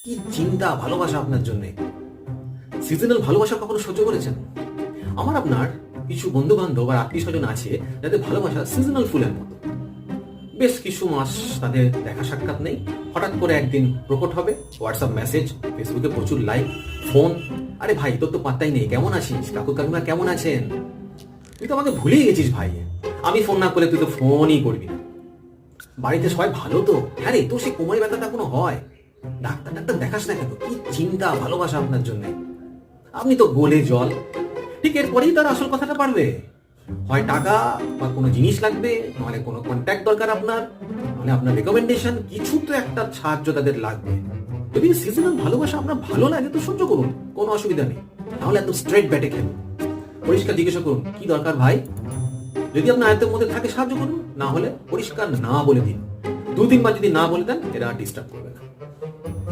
কি চিন্তা ভালোবাসা আপনার জন্য। সিজনাল ভালোবাসা কখনো সহ্য করেছেন? আমার আপনার কিছু বন্ধু বান্ধব আর আত্মীয় স্বজন আছে যাদের ভালোবাসা সিজনাল ফুলের মতো। বেশ কিছু মাস তাদের দেখা সাক্ষাৎ নেই, হঠাৎ করে একদিন প্রকট হবে হোয়াটসঅ্যাপ মেসেজ, ফেসবুকে প্রচুর লাইক, ফোন। আরে ভাই, তোর তো পাত্তাই নেই, কেমন আছিস, কাকু কাকিমা কেমন আছেন? তুই তো আমাকে ভুলেই গেছিস ভাই। আমি ফোন না করলে তুই তো ফোনই করবি না। বাড়িতে সবাই ভালো তো? হ্যাঁ রে, তোর সেই কোমরে ব্যথাটা কোনো হয়? ডাক্তার ডাক্তার দেখাস না কেন? কি চিন্তা ভালোবাসা আপনার জন্য। আপনি তো গোলে জল। ঠিক এরপরেই তার আসল কথাটা পারবে। হয় টাকা বা কোনো জিনিস লাগবে, নাহলে কোনো কন্ট্যাক্ট দরকার আপনার, নাহলে আপনার রেকমেন্ডেশন, কিছু তো একটা সাহায্য তাদের লাগবে। যদি সিজনাল ভালোবাসা আপনার ভালো লাগে তো সহ্য করুন, কোনো অসুবিধা নেই। নাহলে একদম স্ট্রেট ব্যাটে খেলুন। পরিষ্কার জিজ্ঞাসা করুন, কি দরকার ভাই? যদি আপনার আয়ত্তের মধ্যে থাকে সাহায্য করুন, না হলে পরিষ্কার না বলে দিন। 2-3 বার যদি না বলে দেন, এরা ডিস্টার্ব করবে না।